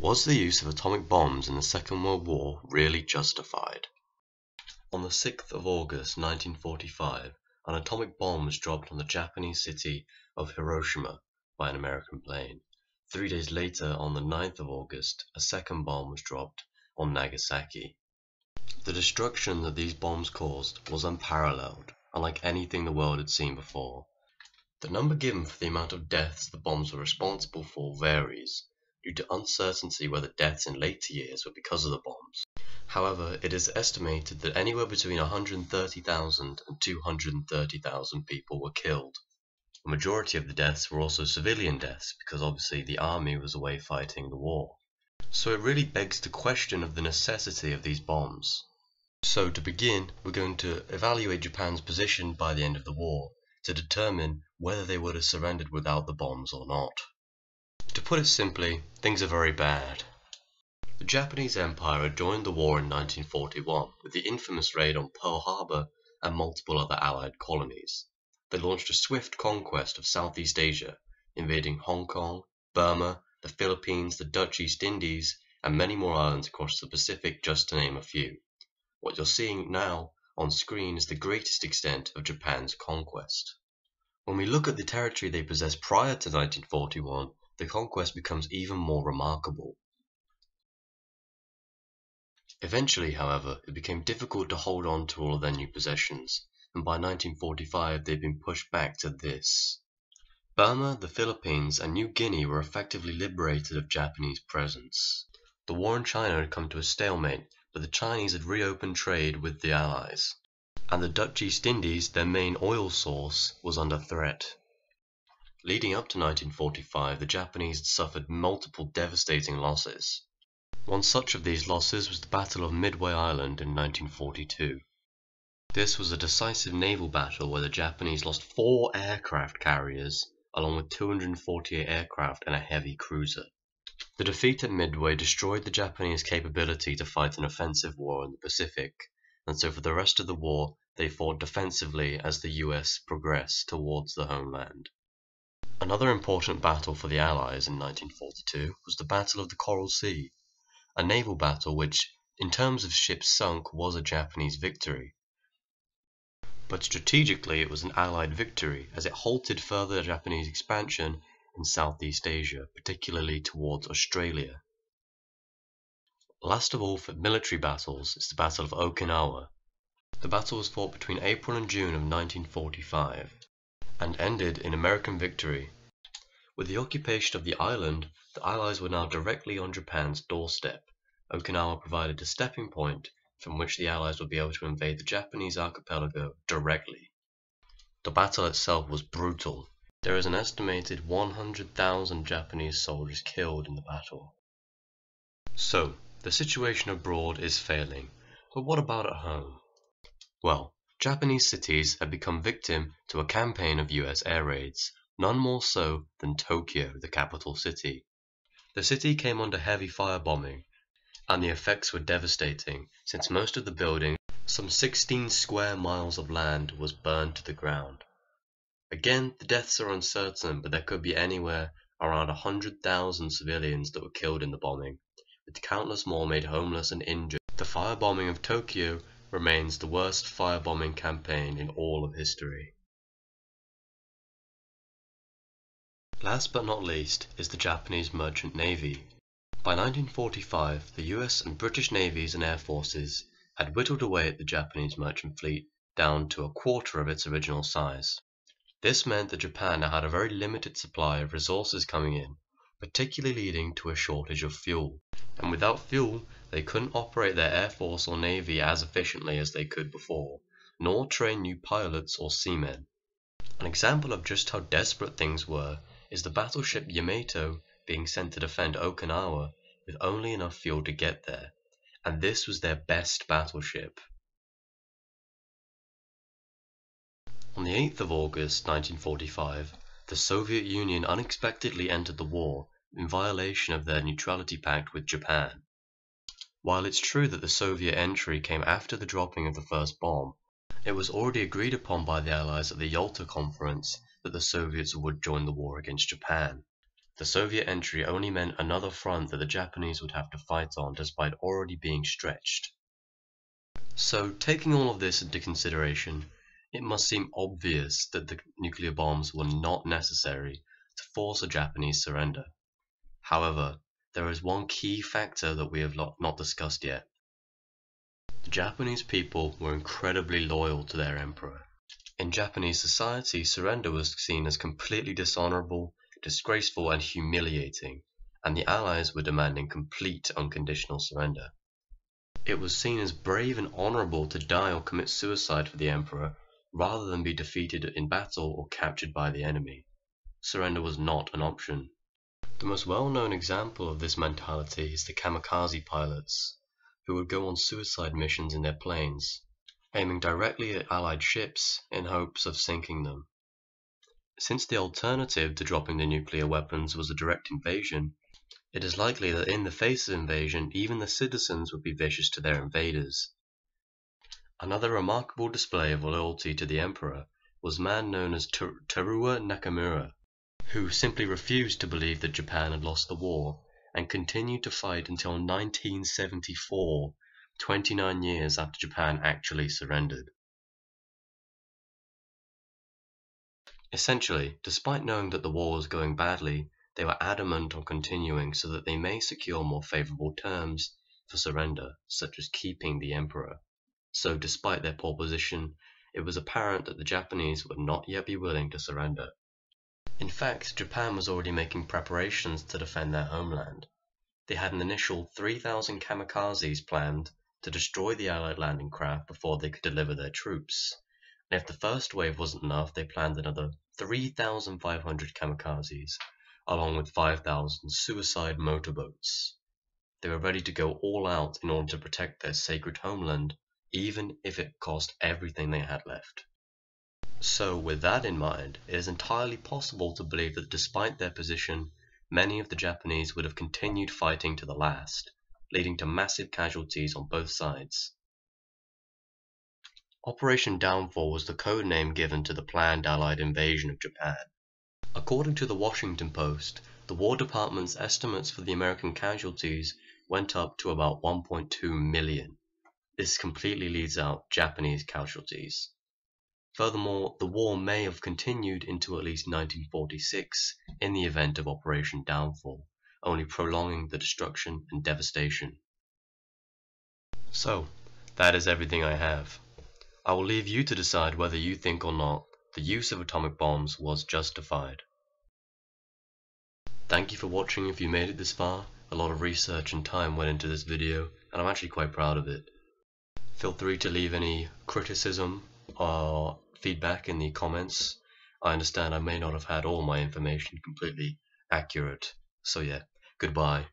Was the use of atomic bombs in the Second World War really justified? On the 6th of August 1945, an atomic bomb was dropped on the Japanese city of Hiroshima by an American plane. 3 days later, on the 9th of August, a second bomb was dropped on Nagasaki. The destruction that these bombs caused was unparalleled, unlike anything the world had seen before. The number given for the amount of deaths the bombs were responsible for varies, due to uncertainty whether deaths in later years were because of the bombs. However, it is estimated that anywhere between 130,000 and 230,000 people were killed. The majority of the deaths were also civilian deaths, because obviously the army was away fighting the war. So it really begs the question of the necessity of these bombs. So to begin, we're going to evaluate Japan's position by the end of the war, to determine whether they would have surrendered without the bombs or not. To put it simply, things are very bad. The Japanese Empire had joined the war in 1941 with the infamous raid on Pearl Harbor and multiple other Allied colonies. They launched a swift conquest of Southeast Asia, invading Hong Kong, Burma, the Philippines, the Dutch East Indies, and many more islands across the Pacific, just to name a few. What you're seeing now on screen is the greatest extent of Japan's conquest. When we look at the territory they possessed prior to 1941, the conquest becomes even more remarkable. Eventually, however, it became difficult to hold on to all of their new possessions, and by 1945 they'd been pushed back to this. Burma, the Philippines, and New Guinea were effectively liberated of Japanese presence. The war in China had come to a stalemate, but the Chinese had reopened trade with the Allies, and the Dutch East Indies, their main oil source, was under threat. Leading up to 1945, the Japanese had suffered multiple devastating losses. One such of these losses was the Battle of Midway Island in 1942. This was a decisive naval battle where the Japanese lost 4 aircraft carriers, along with 248 aircraft and a heavy cruiser. The defeat at Midway destroyed the Japanese capability to fight an offensive war in the Pacific, and so for the rest of the war they fought defensively as the US progressed towards the homeland. Another important battle for the Allies in 1942 was the Battle of the Coral Sea, a naval battle which, in terms of ships sunk, was a Japanese victory. But strategically it was an Allied victory, as it halted further Japanese expansion in Southeast Asia, particularly towards Australia. Last of all for military battles is the Battle of Okinawa. The battle was fought between April and June of 1945, and ended in American victory. With the occupation of the island, the Allies were now directly on Japan's doorstep. Okinawa provided a stepping point from which the Allies would be able to invade the Japanese archipelago directly. The battle itself was brutal. There is an estimated 100,000 Japanese soldiers killed in the battle. So, the situation abroad is failing, but what about at home? Well, Japanese cities had become victim to a campaign of US air raids, none more so than Tokyo, the capital city. The city came under heavy firebombing, and the effects were devastating, since most of the buildings, some 16 square miles of land, was burned to the ground. Again, the deaths are uncertain, but there could be anywhere around 100,000 civilians that were killed in the bombing, with countless more made homeless and injured. The firebombing of Tokyo remains the worst firebombing campaign in all of history. Last but not least is the Japanese Merchant Navy. By 1945, the US and British navies and air forces had whittled away at the Japanese merchant fleet down to a quarter of its original size. This meant that Japan now had a very limited supply of resources coming in, particularly leading to a shortage of fuel. And without fuel, they couldn't operate their air force or navy as efficiently as they could before, nor train new pilots or seamen. An example of just how desperate things were is the battleship Yamato being sent to defend Okinawa with only enough fuel to get there, and this was their best battleship. On the 8th of August 1945, the Soviet Union unexpectedly entered the war in violation of their neutrality pact with Japan. While it's true that the Soviet entry came after the dropping of the first bomb, it was already agreed upon by the Allies at the Yalta Conference that the Soviets would join the war against Japan. The Soviet entry only meant another front that the Japanese would have to fight on despite already being stretched. So, taking all of this into consideration, it must seem obvious that the nuclear bombs were not necessary to force a Japanese surrender. However, there is one key factor that we have not discussed yet. The Japanese people were incredibly loyal to their emperor. In Japanese society, surrender was seen as completely dishonorable, disgraceful, and humiliating, and the Allies were demanding complete unconditional surrender. It was seen as brave and honorable to die or commit suicide for the emperor, rather than be defeated in battle or captured by the enemy. Surrender was not an option. The most well-known example of this mentality is the kamikaze pilots, who would go on suicide missions in their planes, aiming directly at Allied ships in hopes of sinking them. Since the alternative to dropping the nuclear weapons was a direct invasion, it is likely that in the face of invasion, even the citizens would be vicious to their invaders. Another remarkable display of loyalty to the emperor was a man known as Teruo Nakamura, who simply refused to believe that Japan had lost the war and continued to fight until 1974, 29 years after Japan actually surrendered. Essentially, despite knowing that the war was going badly, they were adamant on continuing so that they may secure more favorable terms for surrender, such as keeping the emperor. So despite their poor position, it was apparent that the Japanese would not yet be willing to surrender. In fact, Japan was already making preparations to defend their homeland. They had an initial 3,000 kamikazes planned to destroy the Allied landing craft before they could deliver their troops. And if the first wave wasn't enough, they planned another 3,500 kamikazes, along with 5,000 suicide motorboats. They were ready to go all out in order to protect their sacred homeland, even if it cost everything they had left. So, with that in mind, it is entirely possible to believe that despite their position, many of the Japanese would have continued fighting to the last, leading to massive casualties on both sides. Operation Downfall was the code name given to the planned Allied invasion of Japan. According to the Washington Post, the War Department's estimates for the American casualties went up to about 1.2 million. This completely leaves out Japanese casualties. Furthermore, the war may have continued into at least 1946 in the event of Operation Downfall, only prolonging the destruction and devastation. So, that is everything I have. I will leave you to decide whether you think or not the use of atomic bombs was justified. Thank you for watching if you made it this far. A lot of research and time went into this video, and I'm actually quite proud of it. Feel free to leave any criticism or feedback in the comments. I understand I may not have had all my information completely accurate. So yeah, goodbye.